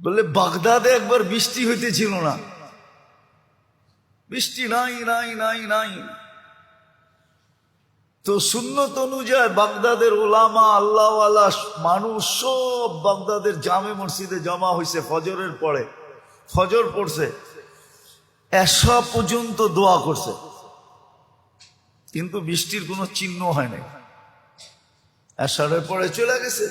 বলে বাগদাদে একবার বৃষ্টি হইতেছিল না, বৃষ্টি নাই নাই নাই নাই। তো সুন্নত অনুযায়ী বাগদাদের ওলামা আল্লাহওয়ালা মানুষ সব বাগদাদের জামে মসজিদে জমা হয়েছে ফজরের পরে, ফজর পড়ছে, এশা পর্যন্ত দোয়া করছে, কিন্তু বৃষ্টির কোনো চিহ্ন হয় নাই। এশারের পরে চলে গেছে।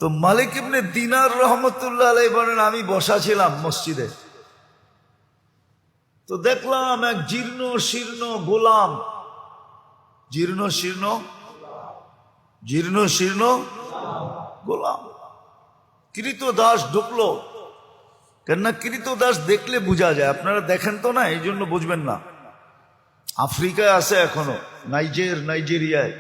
তো মালিক ইবনে দিনার রহমতুল্লাহ আলাইহি বলেন, আমি বসা ছিলাম মসজিদে, তো দেখলাম এক জীর্ণ শীর্ণ গোলাম, জীর্ণ শীর্ণ গোলাম কৃতদাস ঢুকলো। কেননা কৃতদাস দেখলে বোঝা যায়, আপনারা দেখেন তো না, এই জন্য বুঝবেন না। আফ্রিকায় আছে এখনো, নাইজেরিয়ায়,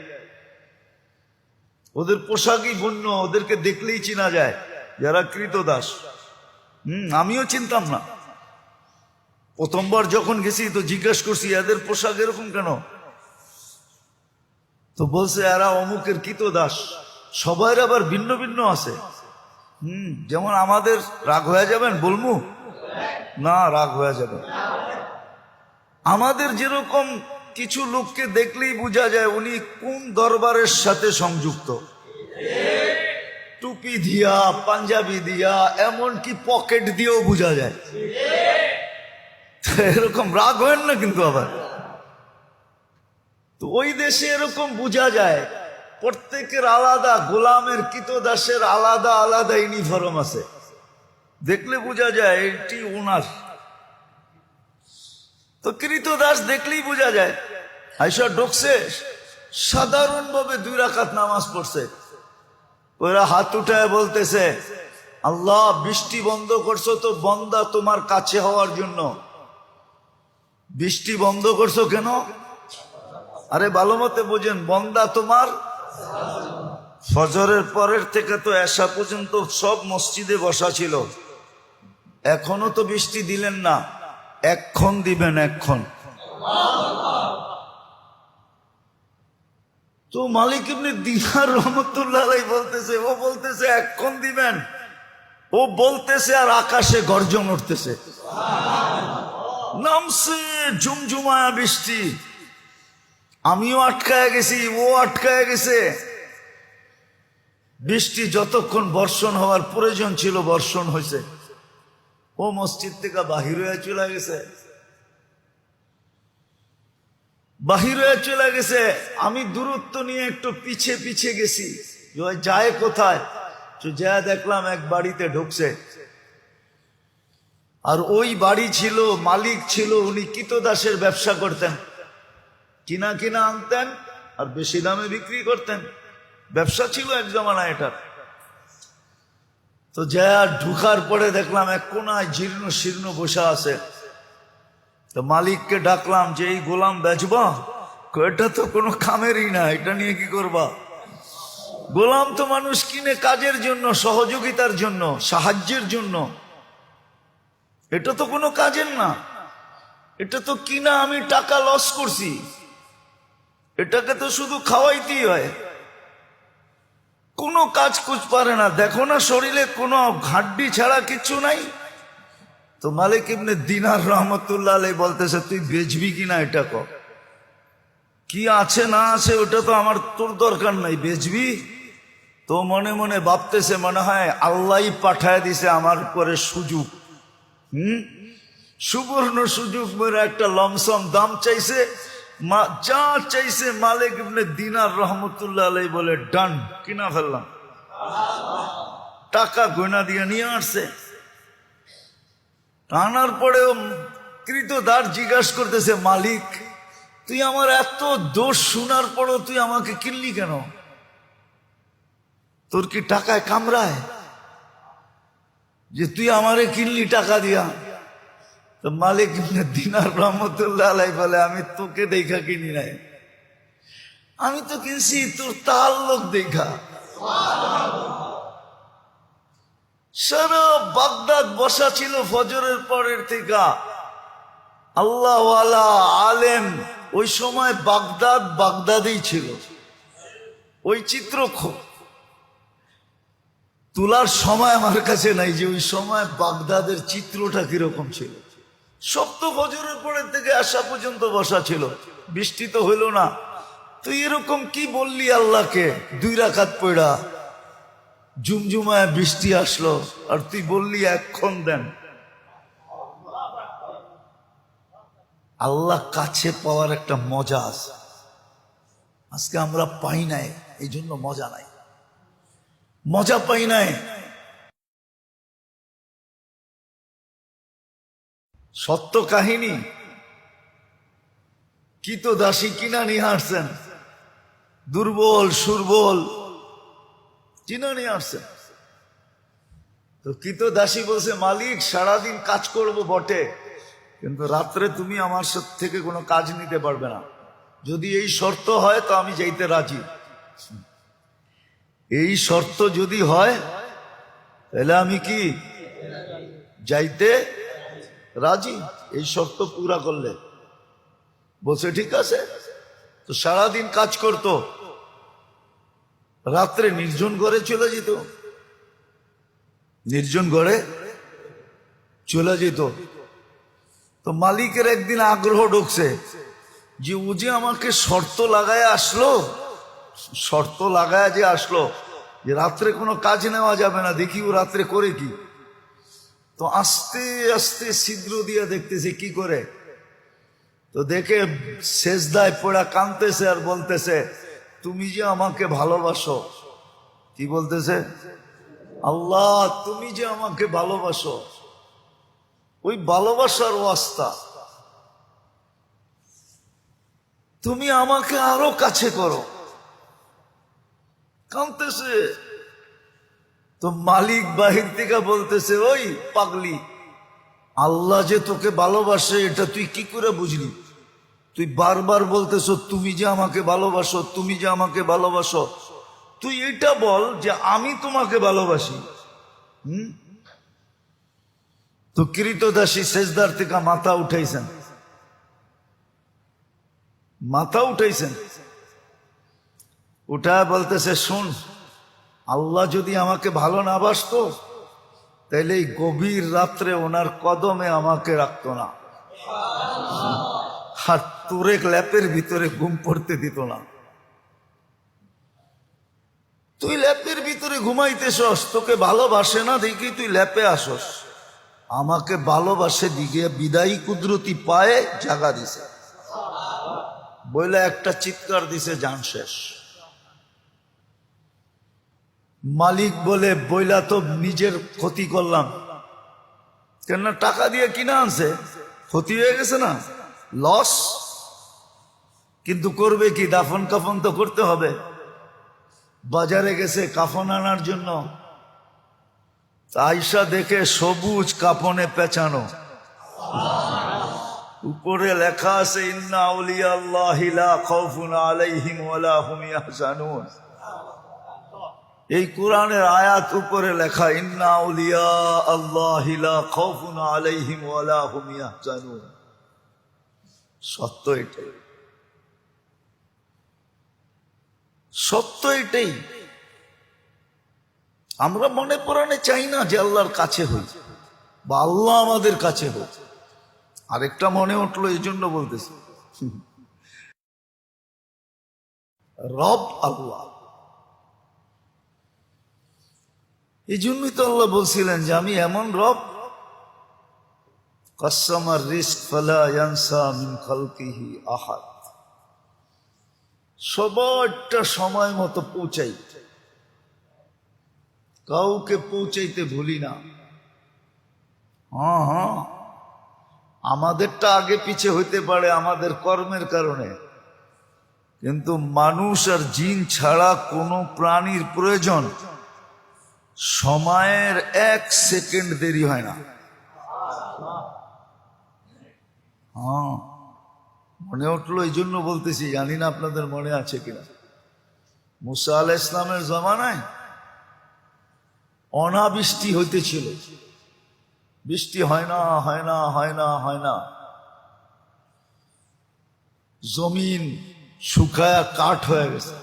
ওদের পোশাকই বন্য, ওদেরকে দেখলেই চেনা যায় যারা কৃতদাস। আমিও চিনতাম না, প্রথমবার যখন গেছি তো জিজ্ঞেস করছি এদের পোশাক এরকম কেন, তো বলছে এরা অমুকের কৃতদাস। সবাই আবার ভিন্ন ভিন্ন আছে। যেমন আমাদের রাগ হয়ে যাবেন বলবো না, রাগ হয়ে যাবে। আমাদের যেরকম কিছু লোককে দেখলেই বোঝা যায় উনি কোন দরবারের সাথে সংযুক্ত, টুপি দিয়া, পাঞ্জাবি দিয়া, এমনকি পকেট দিয়েও বোঝা যায়। এরকম রাগ হয় না কিন্তু আবার। তো ওই দেশে এরকম বোঝা যায়, প্রত্যেকের আলাদা, গোলামের কৃতদাসের আলাদা আলাদা ইউনিফর্ম আছে, দেখলে বোঝা যায় এটি ওনার। তো কৃতদাস দেখলেই বোঝা যায়। আইসা ঢুকছে, সাধারণভাবে 2 রাকাত নামাজ পড়ছে। ওরা হাত উঠায় বলতেছে, আল্লাহ বৃষ্টি বন্ধ করছো তো বন্দা তোমার কাছে হওয়ার জন্য। বৃষ্টি বন্ধ করছো কেন? আরে ভালো মতে বোঝেন, বন্দা তোমার। ফজরের পরের থেকে তো এশা পর্যন্ত সব মসজিদে বসা ছিল, এখনো তো বৃষ্টি দিলেন না, এক্ষণ দিবেন, এক্ষণ। তো মালিক ইবনে দিনার রহমতুল্লাহ আলাইহি বলতেছে, ও বলতেছে এক্ষণ দিবেন, ও বলতেছে আর আকাশে গর্জন উঠতেছে, নামছে ঝুমঝুমায়া বৃষ্টি। আমিও আটকায় গেছি, ও আটকায় গেছে। বৃষ্টি যতক্ষণ বর্ষণ হওয়ার প্রয়োজন ছিল বর্ষণ হয়েছে। ও মসজিদ থেকে বাহির হয়ে চলে গেছে, বাহির হয়ে চলে গেছে। আমি দূরত্ব নিয়ে একটু পিছে পিছে গেছি, যায় কোথায়, তো যা দেখলাম এক বাড়িতে ঢুকছে। আর ওই বাড়ি ছিল, মালিক ছিল, উনি কৃতদাসের ব্যবসা করতেন, কিনা কিনা আনতেন আর বেশি দামে বিক্রি করতেন, ব্যবসা ছিল এক জমানা এটা। তো যা ঢুকার পরে দেখলাম এক কোনায় জীর্ণ শীর্ণ বসা আছে। তো মালিককে ডাকলাম যে এই গোলাম বেচবা? এটা তো কোনো কামেরই না, এটা নিয়ে কি করবা? গোলাম তো মানুষ কিনে কাজের জন্য, সহযোগিতার জন্য, সাহায্যের জন্য, এটা তো কোনো কাজের না। এটা তো কিনা আমি টাকা লস করছি, এটাকে তো শুধু খাওয়াইতেই হয়, কোনো কাজ কুচ পারে না। দেখো না শরীরে কোনো হাড্ডি ছাড়া কিচ্ছু নাই। তো মালিক ইবনে দিনার রহমতুল্লাহ আলাইহি বলতেছে, তুই বেচবি কিনা এটা কর, কি আছে না আছে ওটা তো আমার তোর দরকার নাই, বেচবি? তো মনে মনে ভাবতেছে, মনে হয় আল্লাহই পাঠায় দিছে আমার উপরে সুযোগ, সুবর্ণ সুযোগ। মেরে একটা লমসম দাম চাইছে, যা চাইছে মালিক ইবনে দিনার রহমতুল্লাহ আলাইহি বলে ডান, কিনা ফেললাম। টাকা গয়না দিয়ে নিয়ে আসছে। আনার পরেও কৃতদাস জিজ্ঞাসা করতেছে, মালিক তুই আমার এত দোষ শোনার পরও তুই আমাকে কিনলি কেন? তোর কি টাকায় কামড়ায় যে তুই আমারে কিনলি টাকা দিয়া? তো মালিক ইবনে দিনার রহমতুল্লাহ আলাইহি বলে, আমি তোকে দেখা কিনি নাই, আমি তো কিনছি তোর তাল্লুক দেখা। সারা বাগদাদ বসা ছিল ফজরের পরের থেকে আল্লাহওয়ালা আলেম। ওই সময় বাগদাদেই ছিল, ওই চিত্র তোলার সময় আমার কাছে নাই যে ওই সময় বাগদাদের চিত্রটা কিরকম ছিল। সব তো ফজরের পরের থেকে আসা পর্যন্ত বসা ছিল, বৃষ্টি তো হইল না। তুই এরকম কি বললি আল্লাহকে? 2 রাকাত পড়া জুমজুমায় বৃষ্টি আসলো আর তুই বললি এক্ষণ দেন। আল্লাহ কাছে পাওয়ার একটা মজা আছে, আজকে আমরা পাই নাই, এই জন্য মজা নাই, মজা পাই নাই। সত্য কাহিনী। কি তো দাসী কিনা নিয়ে আসছেন, দুর্বল সুরবল কিনা নিয়ে আসছেন। তো কি তো দাসী বলছে, মালিক সারাদিন কাজ করব বটে, কিন্তু রাত্রে তুমি আমার থেকে কোনো কাজ নিতে পারবে না। যদি এই শর্ত হয় তো আমি যাইতে রাজি। এই শর্ত যদি হয় তাহলে আমি কি যাইতে রাজি, এই শর্ত পুরা করলে। বলছে ঠিক আছে। তো সারাদিন কাজ করত, রাত্রে নির্জন ঘরে চলে যেত, নির্জন ঘরে চলে যেত। তো মালিকের একদিন আগ্রহ ঢুকছে যে ও যে আমাকে শর্ত লাগায় আসলো, শর্ত লাগায় যে আসলো যে রাত্রে কোনো কাজ নেওয়া যাবে না, দেখি ও রাত্রে করে কি। তো আস্তে আস্তে ছিদ্র দিয়ে দেখতেছে কি করে। তো দেখে সেজদায় পড়া কাঁদতেছে আর বলতেছে, তুমি যে আমাকে ভালোবাসো। কি বলতেছে? আল্লাহ তুমি যে আমাকে ভালোবাসো, ওই ভালোবাসার ওয়াস্তা তুমি আমাকে আরো কাছে করো। কাঁদতেছে। তো মালিক বাহির থেকে বলতেছে, ওই পাগলি, আল্লাহ যে তোকে ভালোবাসে এটা তুই কি করে বুঝলি? তুই বারবার বলতেছ তুমি যে আমাকে ভালোবাসো, তুমি যে আমাকে ভালোবাসো। তুই এটা বল যে আমি তোমাকে ভালোবাসি। তো কৃতদাসী সেজদার থেকে মাথা উঠাইছেন, মাথা উঠাইছেন, উঠায় বলতেছে, শুন, আল্লাহ যদি আমাকে ভালো না বাসতো তাইলে এই গভীর রাত্রে ওনার কদমে আমাকে রাখতো না, আর তোরে ল্যাপের ভিতরে ঘুম পড়তে দিত না। তুই ল্যাপের ভিতরে ঘুমাইতেছস, তোকে ভালোবাসে না দেখি তুই ল্যাপে আসস। আমাকে ভালোবাসে দিকে বিদায়ী কুদরতি পায়ে জাগা দিছে, বইলে একটা চিৎকার দিছে, জান শেষ। মালিক বলে, বইলা তো নিজের ক্ষতি করলাম, কেননা টাকা দিয়ে কিনা আনছে, ক্ষতি হয়ে গেছে না, লস। কিন্তু করবে কি, দাফন কাফন তো করতে হবে। বাজারে গেছে কাফন আনার জন্য, আয়সা দেখে সবুজ কাফনে পেঁচানো, উপরে লেখা আছে, ইন্না আউলিয়া আল্লাহি লা খাউফুন আলাইহিম ওয়ালা হুম ইয়াহজানুন। এই কোরআনের আয়াত উপরে লেখা, ইন্না আউলিয়া আল্লাহি লা খাউফুন আলাইহিম ওয়ালা হুম ইয়াহজানুন। সত্য এটাই, সত্য এটাই। আমরা মনে প্রাণে চাই না যে আল্লাহর কাছে হই বা আল্লাহ আমাদের কাছে হোক। আরেকটা মনে উঠলো, এই জন্য বলতেছি, রব আল্লাহ। এই জন্যই তো আল্লাহ বলছিলেন যে আমি এমন রব, কাসসামার রিজক ফালা ইয়ানসা মিন খালকিহি আহাদ। সবারটা সময় মতো পৌঁছাই, কাউকে পৌঁছাইতে ভুলি না। হ্যাঁ হ্যাঁ, আমাদেরটা আগে পিছে হইতে পারে আমাদের কর্মের কারণে, কিন্তু মানুষ আর জিন ছাড়া কোনো প্রাণীর প্রয়োজন সময়ের 1 সেকেন্ড দেরি হয় না। হ্যাঁ, মনে উঠলো, এই জন্য বলতেছি, জানি না আপনাদের মনে আছে কিনা। মুসা আলাইহিস সালামের জমানায় অনাবৃষ্টি হইতেছিল, বৃষ্টি হয় না হয় না হয় না হয় না, জমিন শুকায়া কাঠ হয়ে গেছে।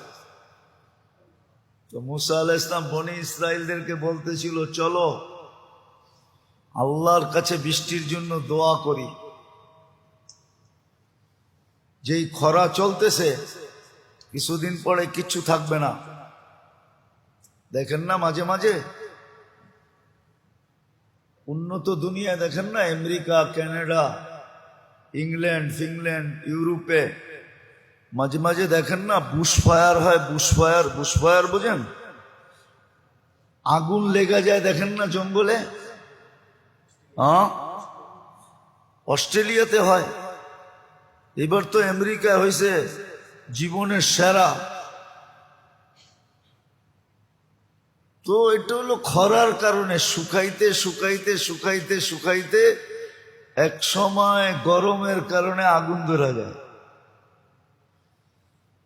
তো মুসা আলাইহিস সালাম বনি ইসরাইলদেরকে বলতেছিল, চলো আল্লাহর কাছে বৃষ্টির জন্য দোয়া করি। যেই খরা চলতেছে, কিছুদিন পরে কিচ্ছু থাকবে না। দেখেন না মাঝে মাঝে উন্নত দুনিয়া, দেখেন না আমেরিকা, কানাডা, ইংল্যান্ড, ফিনল্যান্ড, ইউরোপে মাঝে মাঝে দেখেন না বুশ ফায়ার হয়। বুশ ফায়ার বোঝেন? আগুন লেগে যায়, দেখেন না জঙ্গলে। হ্যাঁ, অস্ট্রেলিয়াতে হয়, এবার তো আমেরিকা হয়েছে জীবনের সেরা। তো এটা হলো খরার কারণে, শুকাইতে শুকাইতে শুকাইতে শুকাইতে এক সময় গরমের কারণে আগুন ধরা যায়।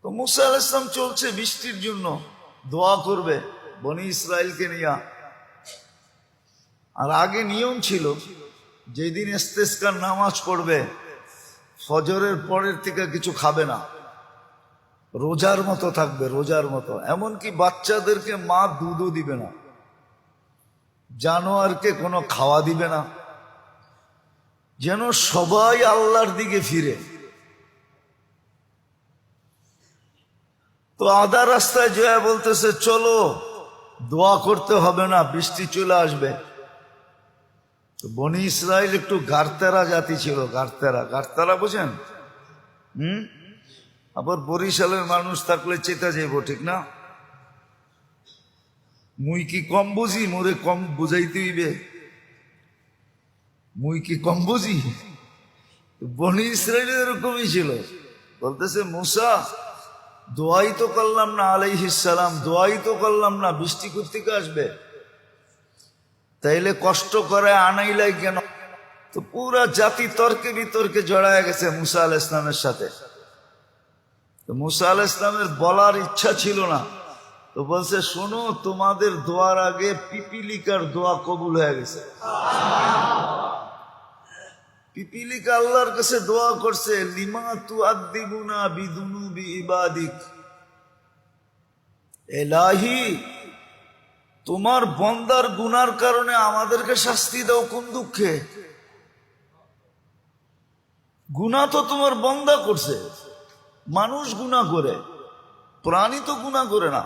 তো মুসা আলাইহিস সালাম চলছে বৃষ্টির জন্য, দোয়া করবে বনি ইসরাইলকে নিয়ে। আর আগে নিয়ম ছিল, যেদিন ইস্তেসকার নামাজ পড়বে ফজরের পরের থেকে কিছু খাবে না, রোজার মতো থাকবে, রোজার মতো। এমনকি বাচ্চাদেরকে মা দুধও দিবে না, জানোয়ারকে কোনো খাওয়া দিবে না, যেন সবাই আল্লাহর দিকে ফিরে। তো আধা রাস্তায় জয়া বলতেছে, চলো দোয়া করতে হবে না, বৃষ্টি চলে আসবে। তো বনি ইসরাইল একটু গারতেরা জাতি ছিল। গারতেরা বুঝেন? আবার বরিশালের মানুষ থাকলে চেতা যাইব, ঠিক না? মুই কি কম বুঝি? মোরে কম বুঝাইতে হইবে? মুই কি কম বুঝি? বনি ইসরাইল এরকমই ছিল। বলতেছে, মুসা দোয়াই তো করলাম না, আলাইহিস সালাম দোয়াই তো করলাম না, বৃষ্টি কোত্থেকে আসবে? তাইলে কষ্ট করে আনাইলাই কেন? তো পুরা জাতি তর্কে বিতর্কে জড়ায় গেছে মুসা আলাইহিস সালামের সাথে। তো মুসা আলাইহিস সালামের বলার ইচ্ছা ছিল না। তো বলছে, শোনো, তোমাদের দোয়ার আগে পিপিলিকার দোয়া কবুল হয়ে গেছে। পিপিলিকা আল্লাহর কাছে দোয়া করছে, লিমা তুআদ্দিবুনা বিদুনুবি ইবাদিক, ইলাহি তোমার বন্দার গুনার কারণে আমাদেরকে শাস্তি দাও কোন দুঃখে? গুনাহ তো তোমার বন্দা করছে। মানুষ গুনাহ করে, প্রাণী তো গুনাহ করে না।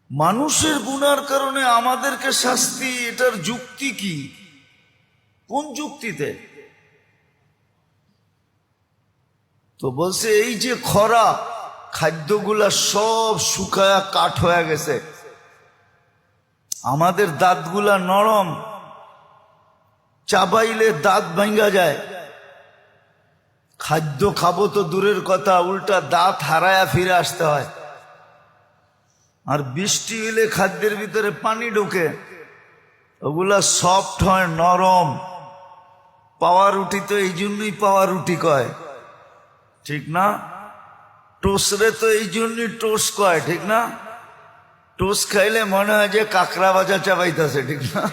মানুষের গুনার কারণে আমাদেরকে শাস্তি, এটার যুক্তি কি? কোন যুক্তিতে? তো বলছে, এই যে খরা, খাদ্যগুলা সব শুকায়া কাঠ হয়ে গেছে, আমাদের দাঁতগুলা নরম, চাবাইলে দাঁত ভাঙ্গা যায়। খাদ্য খাবো তো দূরের কথা, উল্টা দাঁত হারায়া ফিরে আসতে হয়। আর বৃষ্টি হলে খাদ্যের ভিতরে পানি ঢোকে, ওগুলা সফট হয়, নরম। পাওয়া রুটি তো এই জন্যই পাওয়া রুটি কয়, ঠিক না? টোস্টরে তো এই জন্যই টোস্ট কয়, ঠিক না? টোস্ট খাইলে মনে হয় যে কাঁকড়া ভাজা চাবাইতেছে, ঠিক না?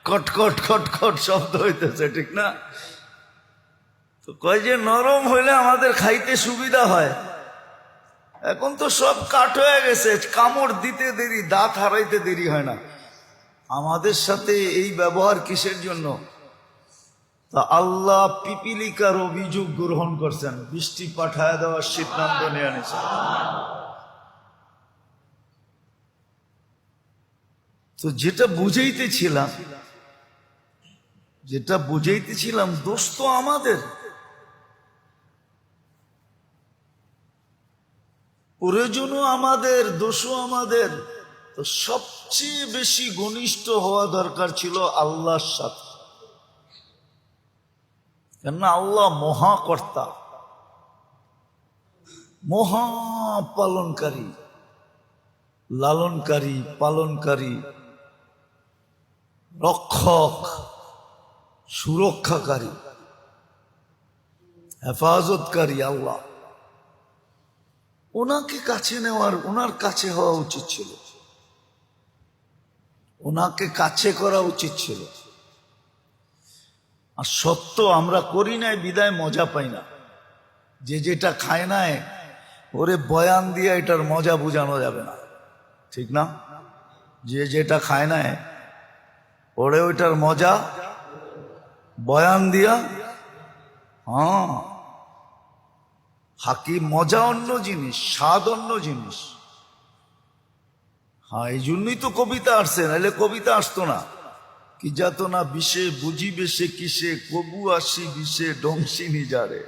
কটকট খটখট শব্দ হইতেছে, ঠিক না? তো কয় যে নরম হইলে আমাদের খাইতে সুবিধা হয়। এখন তো সব কাঠ হয়ে গেছে, কামড় দিতে দেরি, দাঁত হারাইতে দেরি হয় না। আমাদের সাথে এই ব্যবহার কিসের জন্য? তা আল্লাহ পিপিলিকার অভিযোগ গ্রহণ করছেন, বৃষ্টি পাঠায় দেওয়ার সিদ্ধান্ত নিয়ে নিয়েছেন। তো যেটা বুঝাইতেছিলাম দোষ তো আমাদের, প্রয়োজনও আমাদের, দোষও আমাদের। তো সবচেয়ে বেশি ঘনিষ্ঠ হওয়া দরকার ছিল আল্লাহর সাথে, কেননা আল্লাহ মহাকর্তা, মহাপালনকারী, লালনকারী, পালনকারী, রক্ষক, সুরক্ষাকারী, হেফাজতকারী আল্লাহ। ওনাকে কাছে নেওয়ার, ওনার কাছে হওয়া উচিত ছিল, ওনাকে কাছে করা উচিত ছিল। আর সত্য আমরা করি নাই বিদায় মজা পাই না। যে যেটা খায় নাই, ওরে বয়ান দিয়ে এটার মজা বোঝানো যাবে না, ঠিক না? যে যেটা খায় না ওরে ওইটার মজা বয়ান দিয়া, হ্যাঁ হাকিম মজা অন্য জিনিস, স্বাদ অন্য জিনিস। হ্যাঁ, এই জন্যই তো কবিতা আসছে, নাহলে কবিতা আসতো না। কি যাত না বিষে বুঝিবে সে কিসে, কবু আসি বিষে ডংসিনি যারে।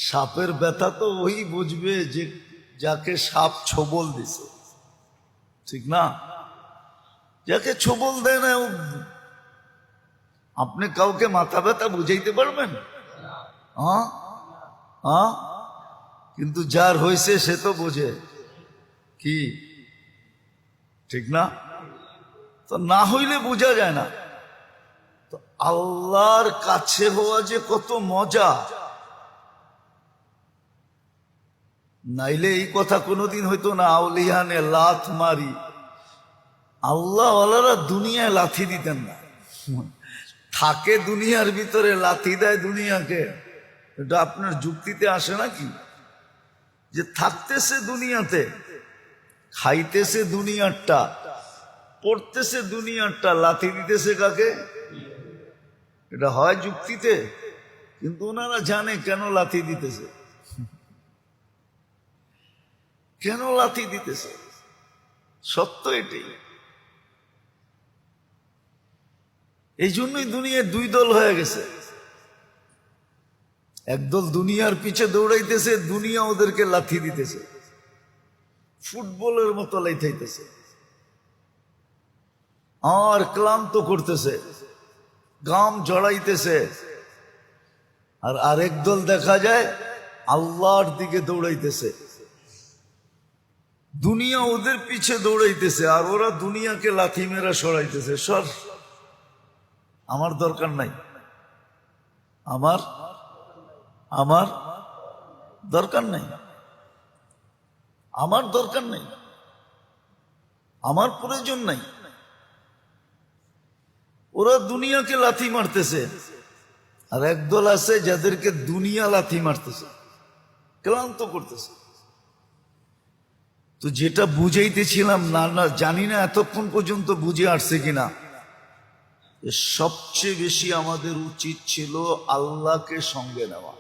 সাপের ব্যথা তো ওই বুঝবে যে যাকে সাপ ছোবল দিছে, ঠিক না? যাকে ছোবল দেয় না, আপনি কাউকে মাথা ব্যথা বুঝাইতে পারবেন? হ্যাঁ হ্যাঁ, কিন্তু যার হয়েছে সে তো বোঝে, কি ঠিক না? তো না হইলে বোঝা যায় না। তো আল্লাহর কাছে হওয়া যে কত মজা, নাইলে এই কথা কোনোদিন হইতো না। আউলিয়ানে লাথ মারি, আল্লাহ ওয়ালারা দুনিয়ায় লাথি দিতেন না। থাকে দুনিয়ার ভিতরে, লাথি দেয় দুনিয়াকে। এটা আপনার যুক্তিতে আসে নাকি? যে থাকতেছে দুনিয়াতে, খাইতেছে দুনিয়ারটা, পড়তেছে দুনিয়ারটা, লাথি দিতেছে কাকে? এটা হয় যুক্তিতে? কিন্তু ওনারা জানে কেন লাথি দিতেছে, কেন লাথি দিতেছে। সত্য এটাই। এই জন্যই দুনিয়ায় দুই দল হয়ে গেছে। একদল দুনিয়ার পিছে দৌড়াইতেছে, দুনিয়া ওদেরকে লাথি দিতেছে, ফুটবলের মতো লাইথাইতেছে আর ক্লান্ত করতেছে, গাম জড়াইতেছে। আর আরেক দল দেখা যায় আল্লাহর দিকে দৌড়াইতেছে, দুনিয়া ওদের পিছে দৌড়াইতেছে আর ওরা দুনিয়াকে লাথি মেরা সরাইতেছে। সর, আমার দরকার নাই, আমার আমার দরকার নাই, আমার দরকার নাই, আমার প্রয়োজন নাই। ওরা দুনিয়াকে লাথি মারতেছে, আর একদল আছে যাদেরকে দুনিয়া লাথি মারতেছে, ক্লান্ত করতেছে। তো যেটা বুঝাইতেছিলাম, না না জানি না এতক্ষণ পর্যন্ত বুঝে আসছে কিনা, সবচেয়ে বেশি আমাদের উচিত ছিল আল্লাহকে সঙ্গে নেওয়া,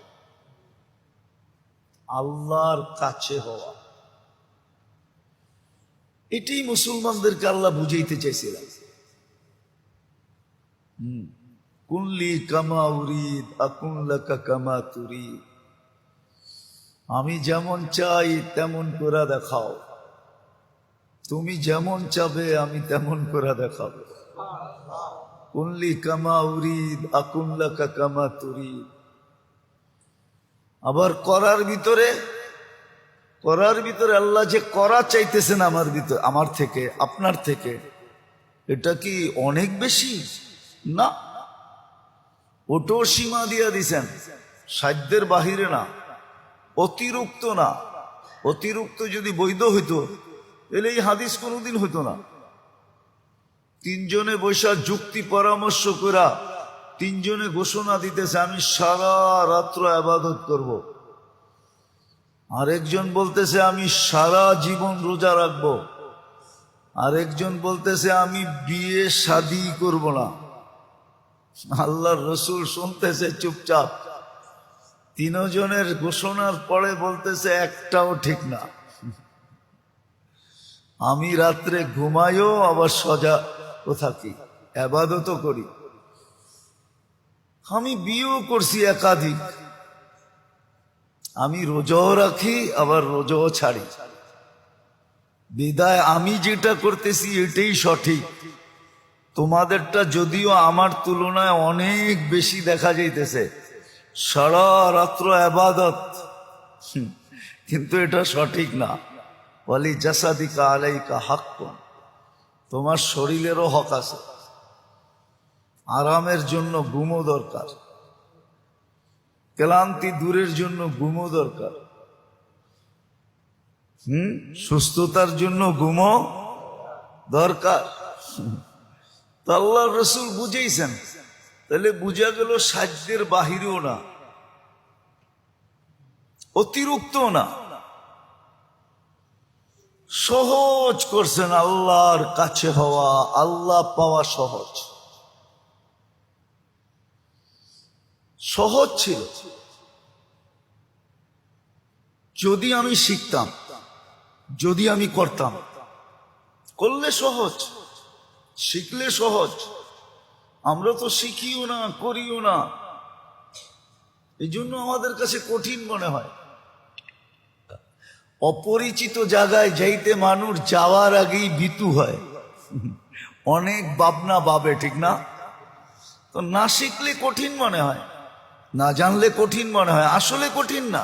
আল্লাহর কাছে হওয়া। এটাই মুসলমানদেরকে আল্লাহ বুঝাইতে চাইছিলাম। কুনলি কামা উরিদ আকুন লাকা কামা তুরিদ, আমি যেমন চাই তেমন করে দেখাও, তুমি যেমন চাবে আমি তেমন করে দেখাবো। কুনলি কামা উরিদ আকুন লাকা কামা তুরিদ। আবার করার ভিতরে আল্লাহ যে করা চাইতেছেন আমার ভিতরে, আমার থেকে, আপনার থেকে, এটা কি অনেক বেশি? না, ওটাও সীমা দিয়া দিছেন, সাধ্যের বাহিরে না, অতিরিক্ত না। অতিরিক্ত যদি বৈধ হইতো তাহলে এই হাদিস কোনোদিন হইতো না। তিনজনে বৈশা যুক্তি পরামর্শ করা, তিনজনে ঘোষণা দিতেছে আমি সারা রাত্র ইবাদত করব, আরেকজন বলতেছে আমি সারা জীবন রোজা রাখবো, আরেকজন বলতেছে আমি বিয়ে শাদী করব না। আল্লাহর রসুল শুনতেছে চুপচাপ। তিনজনের ঘোষণার পরে বলতেছে একটাও ঠিক না। আমি রাত্রে ঘুমাইও আবার সজাগও থাকি, ইবাদতও করি, আমি বিয়েও করছি একাধিক, আমি রোজাও রাখি আবার রোজাও ছাড়ি। বিদায় আমি যেটা করতেছি এটাই সঠিক, তোমাদেরটা যদিও আমার তুলনায় অনেক বেশি দেখা যাইতেছে, সারা রাত্র ইবাদত, কিন্তু এটা সঠিক না। ওয়ালি জাসাদিকা আলাইকা হাক্কুন, তোমার শরীরেরও হক আছে, আরামের জন্য ঘুমও দরকার, ক্লান্তি দূরের জন্য ঘুমও দরকার, সুস্থতার জন্য ঘুমও দরকার। তো আল্লাহ রসুল বুঝেইছেন, তাহলে বুঝা গেল সাধ্যের বাহিরেও না, অতিরিক্ত না, সহজ করছেন। আল্লাহর কাছে হওয়া, আল্লাহ পাওয়া সহজ সহজ ছিল। যদি আমি শিখতাম, যদি আমি করতাম, করলে সহজ, শিখলে সহজ। আমরা তো শিখিও না, করিও না, এই জন্য আমাদের কাছে কঠিন মনে হয়। অপরিচিত জায়গায় যাইতে মানুষ যাওয়ার আগেই ভীতু হয়, অনেক ভাবনা ভাবে, ঠিক না? তো না শিখলে কঠিন মনে হয়, না জানলে কঠিন মনে হয়, আসলে কঠিন না।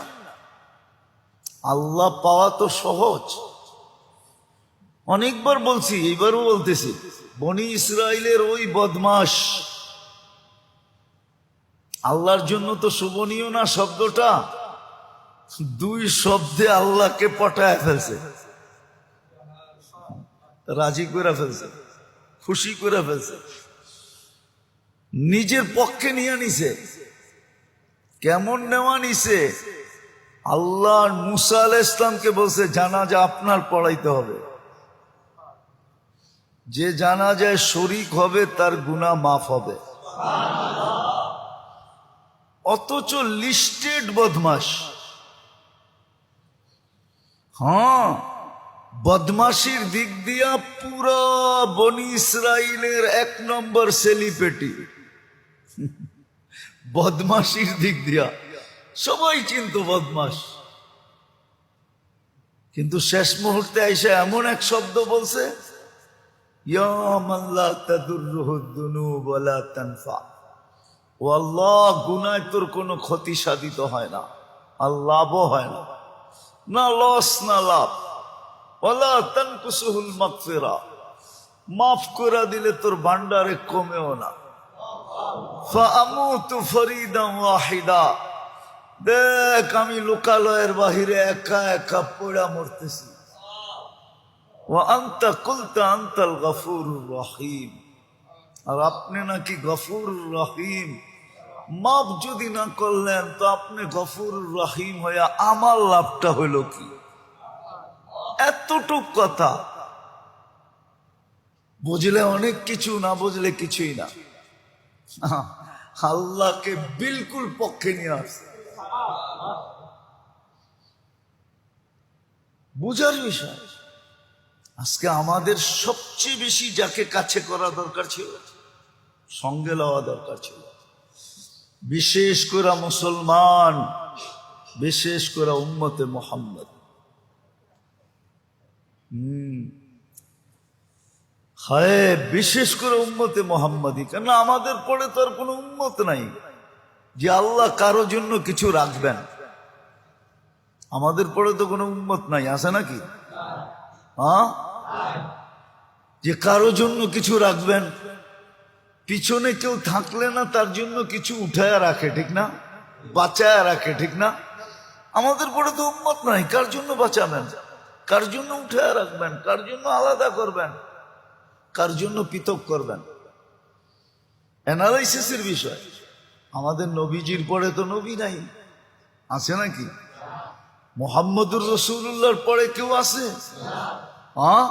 আল্লাহ পাওয়া তো সহজ। অনেকবার বলছি, এইবারও বলতেছি, বনি ইসরাইলের ওই বদমাস, আল্লাহর জন্য তো শোভনীয় না শব্দটা, দুই শব্দে আল্লাহকে পটায় ফেলছে, রাজি করে ফেলছে, খুশি করে ফেলছে, নিজের পক্ষে নিয়ে নিছে। কেমন নেওয়া নিছে? আল্লাহ মুসা আলাইহিস সালামকে বলছে জানাজা আপনার পড়াইতে হবে, যে জানাজায় শরীক হবে তার গুনাহ মাফ হবে। অথচ লিস্টেড বদমাস। হ্যাঁ, বদমাশির দিক দিয়া পুরা বনি ইসরাইলের 1 নম্বর সেলিব্রিটি। বদমাশির দিক দিয়া সবাই চিন্ত বদমাস, কিন্তু শেষ মুহূর্তে আইসা এমন এক শব্দ বলছে, ইয়া মান লা তাদুররুহু যুনুব ওয়া লা তানফা। ও আল্লাহ, গুনায় তোর কোনো ক্ষতি সাধিত হয় না, আর লাভও হয় না, না লস না লাভ। ওয়ালা তানকুসুহুল মাগফিরা, মাফ করে দিলে তোর ভান্ডারে কমেও না। ফাআমুতু ফরিদান ওয়াহিদা, দেখ আমি লোকালয়ের বাহিরে একা একা পড়া মরতেছি। ওয়া আনতা কুলতা আনতাল গফুরুর রহিম, আর আপনি নাকি গফুরুর রহিম। মাফ যদি না করলেন তো আপনি গফুরুর রহিম হইয়া আমার লাভটা হইল কি? এতটুক কথা বুঝলে অনেক কিছু, না বুঝলে কিছুই না। আল্লাহকে বিলকুল পক্ষে নিয়ে আসছে, বুঝার বিষয়। আজকে আমাদের সবচেয়ে বেশি যাকে কাছে করা দরকার ছিল, সঙ্গে লওয়া দরকার ছিল, বিশেষ করে মুসলমান, বিশেষ করে উম্মতে মুহাম্মদ। হায়, বিশেষ করে উম্মতে মুহাম্মাদি। কেন আমাদের পরে তো আর কোনো উম্মত নাই যে আল্লাহ কারো জন্য কিছু রাখবেন। আমাদের পরে তো কোনো উম্মত নাই, আছে নাকি? হ্যাঁ, যে কারো জন্য কিছু রাখবেন। পিছনে কেউ থাকলে না তার জন্য কিছু উঠায় রাখে, ঠিক না? বাঁচায় রাখে, ঠিক না? আমাদের পরে তো উম্মত নাই, কার জন্য বাঁচাবেন, কার জন্য উঠায় রাখবেন, কার জন্য আলাদা করবেন, কার জন্য পৃথক করবেন? অ্যানালাইসিসের বিষয়। আমাদের নবীজির পরে তো নবী নাই, আছে নাকি? মুহাম্মদুর রাসূলুল্লাহর পরে কেউ আছে? হ্যাঁ,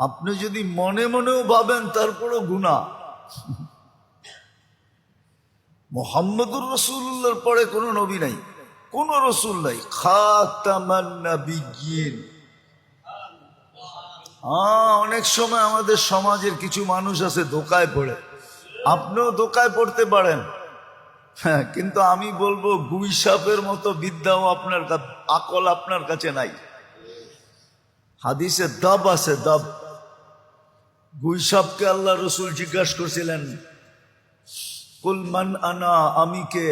আপনি যদি মনে মনেও ভাবেন তারপরও গুনাহ। মুহাম্মদুর রাসূলুল্লাহর পরে কোনো নবী নাই, কোন রসুল নাই, খাতামান নাবিয়্যিন। অনেক সময় আমাদের সমাজের কিছু মানুষ আছে ধোকায় পড়ে, আপনিও ধোকায় পড়তে পারেন। হ্যাঁ, কিন্তু আমি বলবো গুই সাপের মতো বিদ্যাও আপনার আকল আপনার কাছে নাই। হাদিসে দাব আছে, দাব। গুই সাপকে আল্লাহ রসুল জিজ্ঞাসা করছিলেন, কুল মান আনা, আমি কে?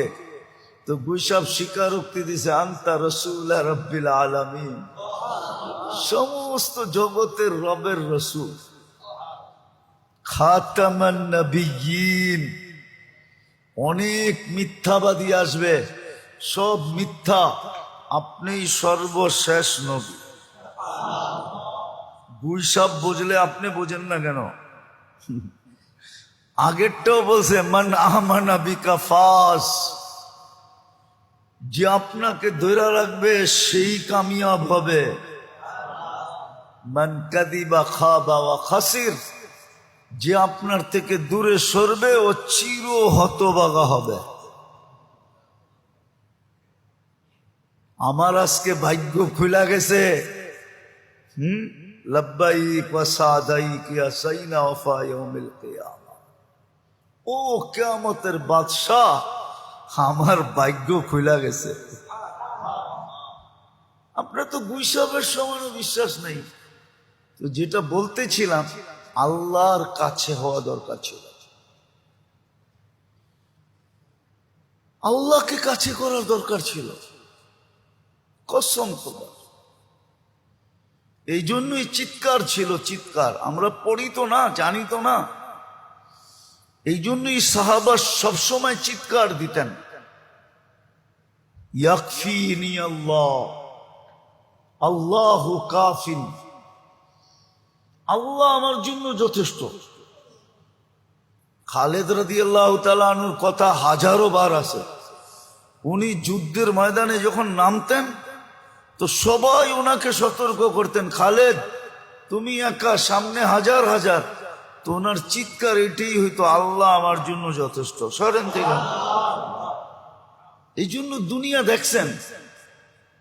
তো গুই সাপ স্বীকারোক্তি দিছে, আনতা রাসূলুল্লাহ রাব্বিল আলামিন, সমস্ত জগতের রবের রসূল, খাতামান নাবিয়্যিন। অনেক মিথ্যাবাদী আসবে, সব মিথ্যা, আপনিই সর্বশেষ নবী। গুই সাপ বুঝলে আপনি বোঝেন না কেন? আগেরটাও বলছে মান আমানা বিকা ফাস, যে আপনাকে ধরে রাখবে সেই কামিয়াব হবে। মান কাযিবা খাবা ওয়া খাসির, যে আপনার থেকে দূরে সরবে ও চির হতভাগা হবে। আমার আজকে ভাগ্য খুলে গেছে। লব্বাইক ওয়া সাদাইক ইয়া সাইনা ওয়াফা ইয়াউমিল কিয়ামা। ও কিয়ামতের বাদশা, আমার ভাগ্য খুলে গেছে। আপনার তো গুইসাবের সমানও বিশ্বাস নেই। তো যেটা বলতেছিলাম, আল্লাহর কাছে হওয়া দরকার ছিল, আল্লাহকে কাছে করার দরকার ছিল, কসম খোদা। এই জন্যই চিৎকার ছিল, চিৎকার। আমরা পড়ি তো না, জানি তো না। এই জন্যই সাহাবা সবসময় চিৎকার দিতেন, ইয়াকফিনি আল্লাহ, আল্লাহু কাফিন, আল্লাহ আমার জন্য যথেষ্ট। খালেদ রাদিয়াল্লাহু তাআলা আনহুর কথা হাজারো বার আছে। উনি যুদ্ধের ময়দানে যখন নামতেন তো সবাই ওনাকে সতর্ক করতেন, খালেদ তুমি একা, সামনে হাজার হাজার। তো ওনার চিৎকার এটাই হইতো, আল্লাহ আমার জন্য যথেষ্ট, সরেন থেকে। এই জন্য দুনিয়া দেখছেন,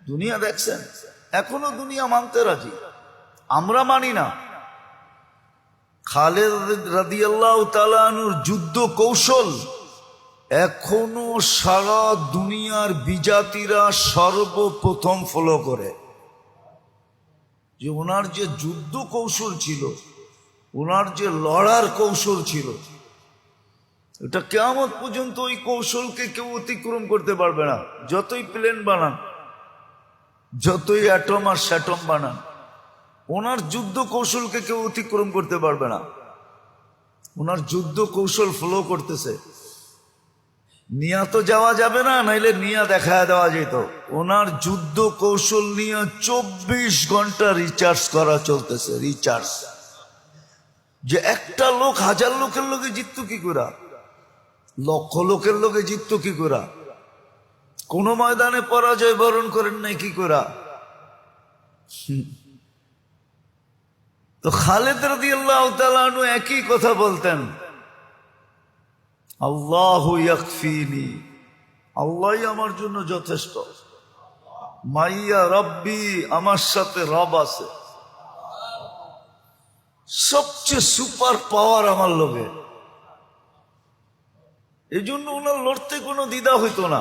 দুনিয়া দেখছেন, এখনো দুনিয়া মানতে রাজি, আমরা মানি না। খালেদ রাদিয়াল্লাহু তাআলা আনহুর যুদ্ধ কৌশল এখনো সারা দুনিয়ার বিজাতিরা সর্বপ্রথম ফলো করে। যে ওনার যে যুদ্ধ কৌশল ছিল, ওনার যে লড়ার কৌশল ছিল, এটা কিয়ামত পর্যন্ত ওই কৌশলকে কেউ অতিক্রম করতে পারবে না। যতই প্লেন বানান, যতই অ্যাটম আর স্যাটম বানান, ওনার যুদ্ধ কৌশলকে কেউ অতিক্রম করতে পারবে না। ওনার যুদ্ধ কৌশল ফলো করতেছে। নিয়া তো যাওয়া যাবে না, নাইলে নিয়া দেখা দেওয়া যেত। ওনার যুদ্ধ কৌশল নিয়ে 24 ঘন্টা রিচার্জ করা চলতেছে, রিচার্জ। যে একটা লোক হাজার লোকের লোকে জিততো কি করে, লক্ষ লোকের লোকে জিততো কি করে, কোন ময়দানে পরাজয় বরণ করেন নাই কি করে। তো খালেদ রাদিয়াল্লাহু তাআলা আনহু একই কথা বলতেন, আল্লাহু ইয়াকফিনি, আল্লাহই আমার জন্য যথেষ্ট। মাইয়া রব্বি, আমার সাথে রব আছে। সবচেয়ে সুপার পাওয়ার আমার লোকে। এই জন্য ওনার লড়তে কোনো দ্বিধা হইতো না।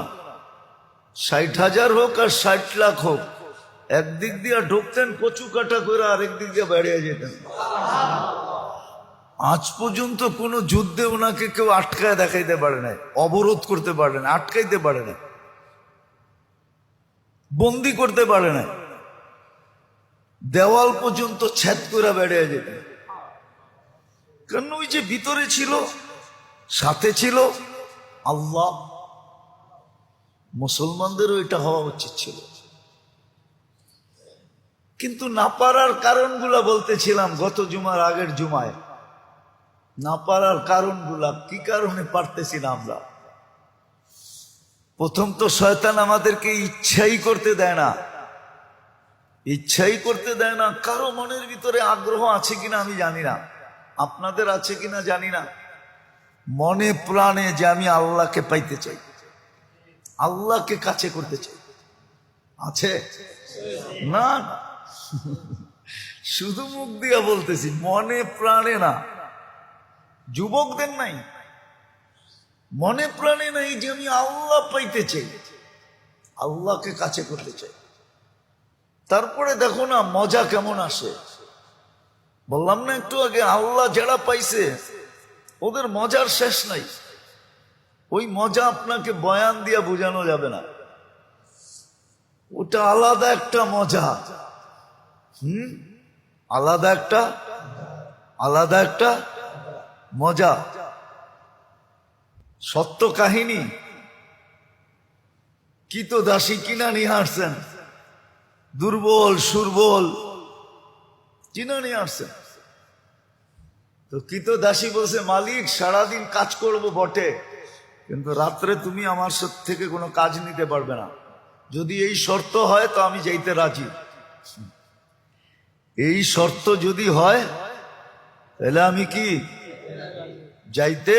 60,000 হোক আর 60 লাখ হোক, একদিক দিয়ে ঢুকতেন কচু কাটা করে, আরেক দিক দিয়ে বেরিয়ে যেতেন। আজ পর্যন্ত কোন যুদ্ধে ওনাকে কেউ আটকায় দেখাইতে পারে নাই, অবরোধ করতে পারে না, আটকাইতে পারে না, বন্দি করতে পারে না। দেওয়াল পর্যন্ত ছেদ করে বেরিয়ে যেতেন। কারণ ওই যে ভিতরে ছিল, সাথে ছিল আল্লাহ। মুসলমানদেরও এটা হওয়া উচিত ছিল, কিন্তু না পারার কারণগুলা বলতেছিলাম গত জুমার আগের জুমায়। না পারার কারণগুলা কি কারণে পারতেছি না আমরা। প্রথম তো শয়তান আমাদেরকে ইচ্ছাই করতে দেয় না, ইচ্ছাই করতে দেয় না। কারো মনের ভিতরে আগ্রহ আছে কিনা আমি জানি না, আপনাদের আছে কিনা জানি না, মনে প্রাণে যে আমি আল্লাহকে পাইতে চাই, আল্লাহকে কাছে করতে চাই, আছে না? শুধু মুখ দিয়া বলতেছি, মনে প্রাণে না। যুবকদের নাই, মনে প্রাণে নাই যে আমি আল্লাহ পাইতে চাই, আল্লাহকে কাছে করতে চাই। তারপরে দেখো না মজা কেমন আসে। বললাম না একটু আগে, আল্লাহ যারা পাইছে ওদের মজার শেষ নাই। ওই মজা আপনাকে বয়ান দিয়া বোঝানো যাবে না, ওটা আলাদা একটা মজা। আলাদা একটা মজা। সত্য কাহিনী। কি তো দাসী কিনা নিয়ে আসছেন, দুর্বল সুরবল কিনা নিয়ে আসছেন। তো কি তো দাসী বলছে, মালিক সারাদিন কাজ করব বটে, কিন্তু রাত্রে তুমি আমার থেকে কোনো কাজ নিতে পারবে না। যদি এই শর্ত হয় তো আমি যাইতে রাজি। এই শর্ত যদি হয় তাহলে আমি কি যাইতে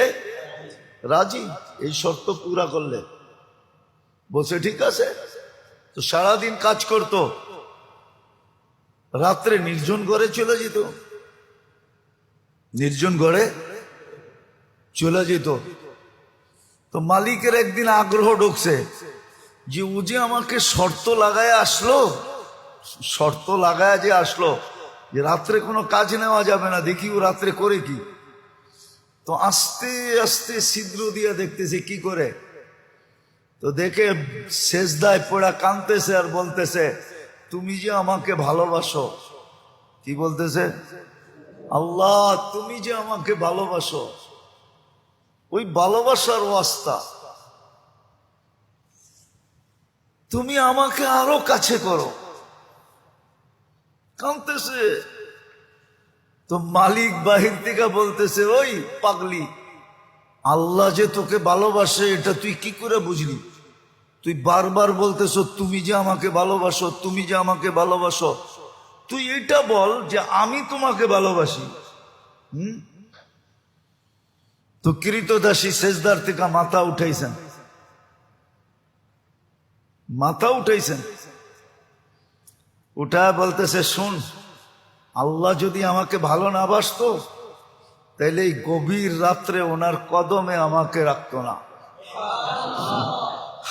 রাজি, এই শর্ত পুরা করলে। বলছে ঠিক আছে। তো সারাদিন কাজ করতো, রাত্রে নির্জন ঘরে চলে যেত, নির্জন ঘরে চলে যেত। তো মালিকের একদিন আগ্রহ ঢুকছে যে ও যে আমাকে শর্ত লাগায় আসলো, শর্ত লাগায় যে আসলো যে রাত্রে কোনো কাজ নেওয়া যাবে না, দেখি ও রাত্রে করে কি। তো আস্তে আস্তে ছিদ্র দিয়ে দেখতেছে কি করে। তো দেখে সেজদায় পড়া কাঁদতেছে আর বলতেছে, তুমি যে আমাকে ভালোবাসো। কি বলতেছে? আল্লাহ তুমি যে আমাকে ভালোবাসো, ওই ভালোবাসার ওয়াস্তা তুমি আমাকে আরো কাছে করো। কাঁদতেছে। তো মালিক বাহির থেকে বলতেছে, ওই পাগলি, আল্লাহ যে তোকে ভালোবাসে এটা তুই কি করে বুঝলি? তুই বারবার বলতেছ তুমি যে আমাকে ভালোবাসো, তুমি যে আমাকে ভালোবাসো। তুই এটা বল যে আমি তোমাকে ভালোবাসি। তো কৃতদাসী সেজদার থেকে মাথা উঠাইছেন, মাথা উঠাইছেন, উঠায় বলতেছে, শুন, আল্লাহ যদি আমাকে ভালো না বাসতো তাইলে এই গভীর রাত্রে ওনার কদমে আমাকে রাখতো না,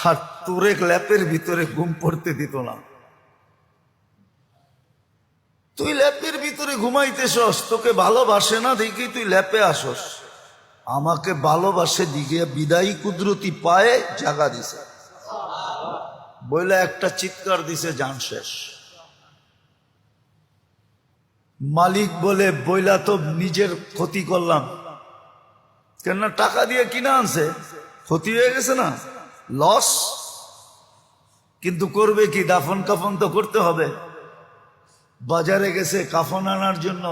আর তোরে ল্যাপের ভিতরে ঘুম পড়তে দিত না। তুই ল্যাপের ভিতরে ঘুমাইতেছস, তোকে ভালোবাসে না দেখি তুই ল্যাপে আসস। আমাকে ভালোবাসে দিকে বিদায়ী কুদরতি পায়ে জাগা দিছে, বইলা একটা চিৎকার দিছে, জান শেষ। মালিক বলে, বইলা তো নিজের ক্ষতি করলাম, কেননা টাকা দিয়ে কিনা আনছে, ক্ষতি হয়ে গেছে না, লস। কিন্তু করবে কি, দাফন কাফন তো করতে হবে। বাজারে গেছে কাফন আনার জন্য,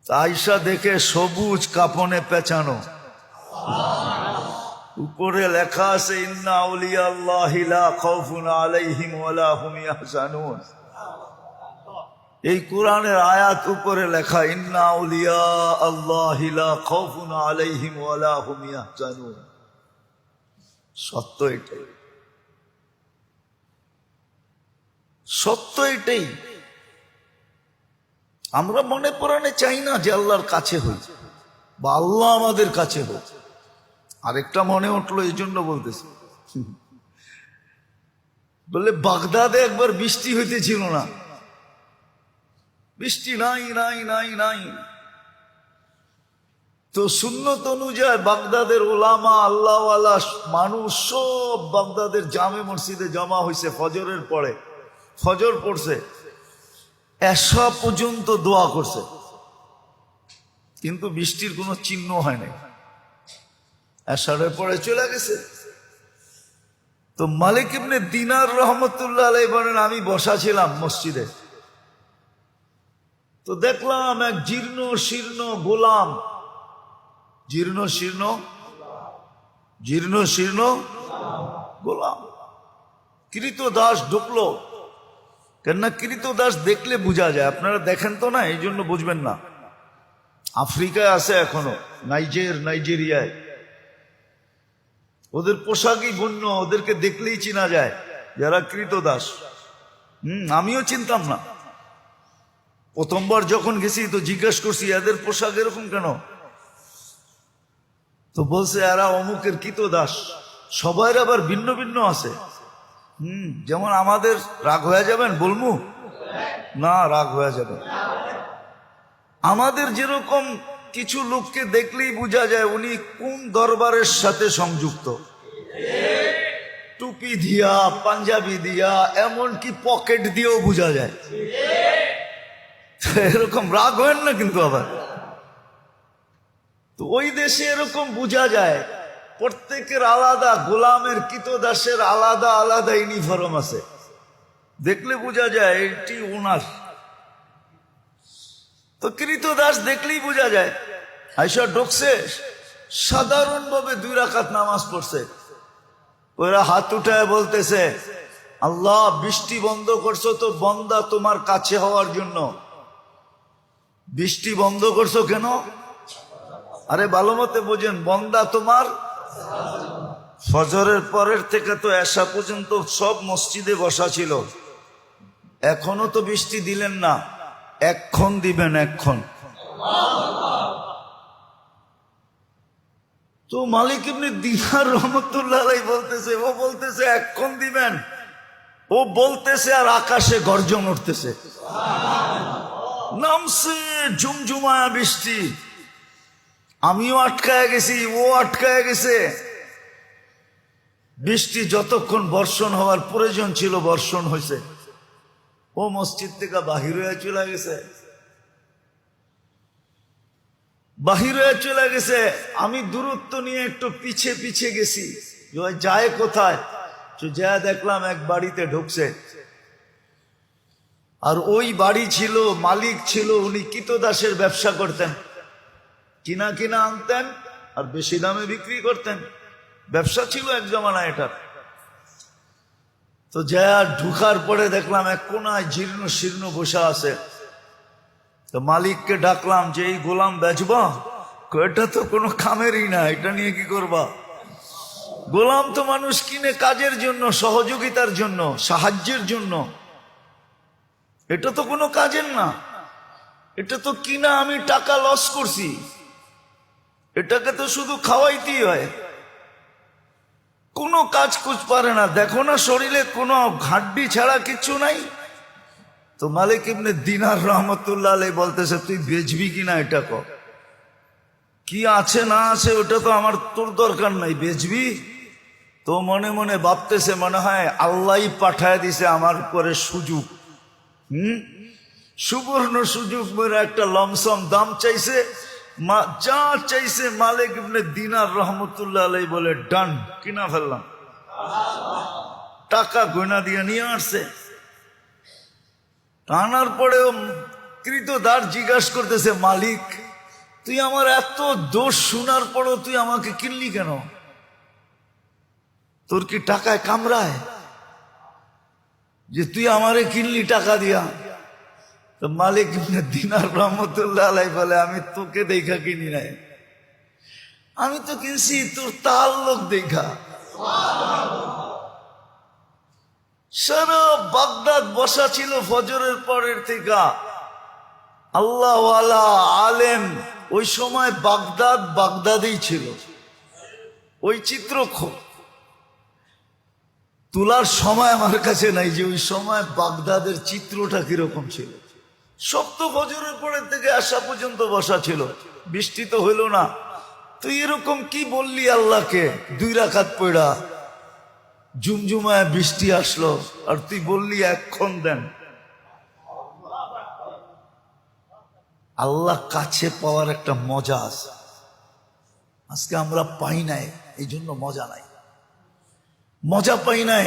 আয়সা দেখে সবুজ কাফনে পেঁচানো, উপরে লেখা আছে, ইন্না আউলিয়া আল্লাহি লা খাউফুন আলাইহিম ওয়ালা হুম ইয়াহজানুন। এই কোরআনের আয়াত উপরে লেখা, ইন্না আউলিয়া আল্লাহি লা খাউফুন আলাইহিম ওয়ালা হুম ইয়াহজানুন। সত্য এটাই, সত্য এটাই। আমরা মনে প্রাণে চাই না যে আল্লাহর কাছে হই বা আল্লাহ আমাদের কাছে হোক। আরেকটা মনে উঠলো, এই জন্য বলতেছি, বলে বাগদাদে একবার বৃষ্টি হইতেছিল না, বৃষ্টি নাই নাই নাই নাই। তো সুন্নত অনুযায়ী বাগদাদের ওলামা আল্লাহওয়ালা মানুষ সব বাগদাদের জামে মসজিদে জমা হয়েছে ফজরের পরে। ফজর পড়ছে, এশা পর্যন্ত দোয়া করছে, কিন্তু বৃষ্টির কোনো চিহ্ন হয় নাই। এশারের পরে চলে গেছে। তো মালিক ইবনে দিনার রহমতুল্লাহ আলাইহি বলেন, আমি বসা ছিলাম মসজিদে, তো দেখলাম এক জীর্ণ শীর্ণ গোলাম, জীর্ণ শীর্ণ গোলাম, কৃতদাস ঢুকলো। কেননা কৃতদাস দেখলে বোঝা যায়, আপনারা দেখেন তো না, এই জন্য বুঝবেন না। আফ্রিকায় আছে এখনো, নাইজেরিয়ায়, ওদের পোশাকই বন্য, ওদেরকে দেখলেই চেনা যায় যারা কৃতদাস। আমিও চিনতাম না, প্রথমবার যখন গেছি তো জিজ্ঞেস করছি এদের পোশাক এরকম কেন। তো বলছে এরা অমুকের কৃতদাস। সবাই আবার ভিন্ন ভিন্ন আছে। যেমন আমাদের রাগ হয়ে যাবেন বলমু না, রাগ হয়ে যাবে। আমাদের যেরকম কিছু লোককে দেখলেই বোঝা যায় উনি কোন দরবারের সাথে সংযুক্ত, টুপি দিয়া, পাঞ্জাবি দিয়া, এমনকি পকেট দিয়েও বোঝা যায়। এরকম রাগ হয় না কিন্তু আবার। তো ওই দেশে এরকম বোঝা যায়, প্রত্যেকের আলাদা, গোলামের কৃতদাসের আলাদা আলাদা ইউনিফর্ম আছে, দেখলে বোঝা যায় এটি ওনার। তো কৃতদাস দেখলেই বোঝা যায়। আয়সা ঢুকছে, সাধারণভাবে 2 রাকাত নামাজ পড়ছে, ওরা হাত উঠায় বলতেছে, আল্লাহ বৃষ্টি বন্ধ করছো তো বন্দা তোমার কাছে হওয়ার জন্য। বৃষ্টি বন্ধ করছো কেন? আরে ভালো মতে বোঝেন, বন্দা তোমার। ফজরের পরের থেকে তো এশা পর্যন্ত সব মসজিদে বসা ছিল, এখনো তো বৃষ্টি দিলেন না, এক্ষণ দিবেন, এক্ষণ। তো মালিক ইবনে দিনার রহমতুল্লাহ আলাইহি বলতেছে, ও বলতেছে এক্ষণ দিবেন, ও বলতেছে আর আকাশে গর্জন উঠতেছে, নামছে ঝুমঝুমায়া বৃষ্টি। আমিও আটকায় গেছি, ও আটকায় গেছে। বৃষ্টি যতক্ষণ বর্ষণ হওয়ার প্রয়োজন ছিল বর্ষণ হয়েছে। ও মসজিদ থেকে বাহির হয়ে চলে গেছে, বাহির হয়ে চলে গেছে। আমি দূরত্ব নিয়ে একটু পিছে পিছে গেছি, যায় কোথায়, যা দেখলাম এক বাড়িতে ঢুকছে। আর ওই বাড়ি ছিল, মালিক ছিল, উনি কীতদাসের ব্যবসা করতেন, কিনা কিনা আনতেন আর বেশি দামে বিক্রি করতেন, ব্যবসা ছিল এক জমানা এটা। তো যা ঢুকার পরে দেখলাম এক কোনায় জীর্ণ শীর্ণ বসা আছে। তো মালিককে ডাকলাম যে এই গোলাম বেচবা? এটা তো কোনো কামেরই না, এটা নিয়ে কি করবা? গোলাম তো মানুষ কিনে কাজের জন্য, সহযোগিতার জন্য, সাহায্যের জন্য, এটা তো কোনো কাজের না। এটা তো কিনা আমি টাকা লস করছি, এটাকে তো শুধু খাওয়াইতেই হয়, কোনো কাজ কুছ পারে না। দেখো না শরীরে কোনো হাড্ডি ছাড়া কিচ্ছু নাই। তো মালিক ইবনে দিনার রহমতুল্লাহ আলাইহি বলতেছে, তুই বেচবি কিনা এটা কর, কি আছে না আছে ওটা তো আমার তোর দরকার নাই, বেচবি? তো মনে মনে ভাবতেছে, মনে হয় আল্লাহই পাঠায় দিছে আমার উপরে সুযোগ, সুবর্ণ সুযোগ। মেরে একটা লমসম দাম চাইছে, যা চাইছে মালিক ইবনে দিনার রহমতুল্লাহ আলাইহি বলে ডান, কিনা ফেললাম। টাকা গয়না দিয়ে নিয়ে আসছে। আনার পরেও কৃতদার জিজ্ঞাসা করতেছে, মালিক তুই আমার এত দোষ শোনার পরও তুই আমাকে কিনলি কেন? তোর কি টাকায় কামড়ায় যে তুই আমারে কিনলি টাকা দিয়া? তো মালিক ইবনে দিনার রহমতুল্লাহ আলাইহি বলে, আমি তোকে দেখা কিনি নাই, আমি তো কিনছি তোর তাআল্লুক দেখা। সারা বাগদাদ বসা ছিল ফজরের পরের থেকে আল্লাহওয়ালা আলেম। ওই সময় বাগদাদ বাগদাদেই ছিল। ওই চিত্র তোলার সময় আমার কাছে নাই যে ওই সময় বাগদাদের চিত্রটা কিরকম ছিল। সব তো ফজরের পরের থেকে আসা পর্যন্ত বসা ছিল, বৃষ্টি তো হইল না। তুই এরকম কি বললি আল্লাহকে? 2 রাকাত পড়া ঝুমঝুমায় বৃষ্টি আসলো আর তুই বললি এক্ষণ দেন। আল্লাহ কাছে পাওয়ার একটা মজা আছে, আজকে আমরা পাই নাই, এই জন্য মজা নাই, মজা পাই নাই।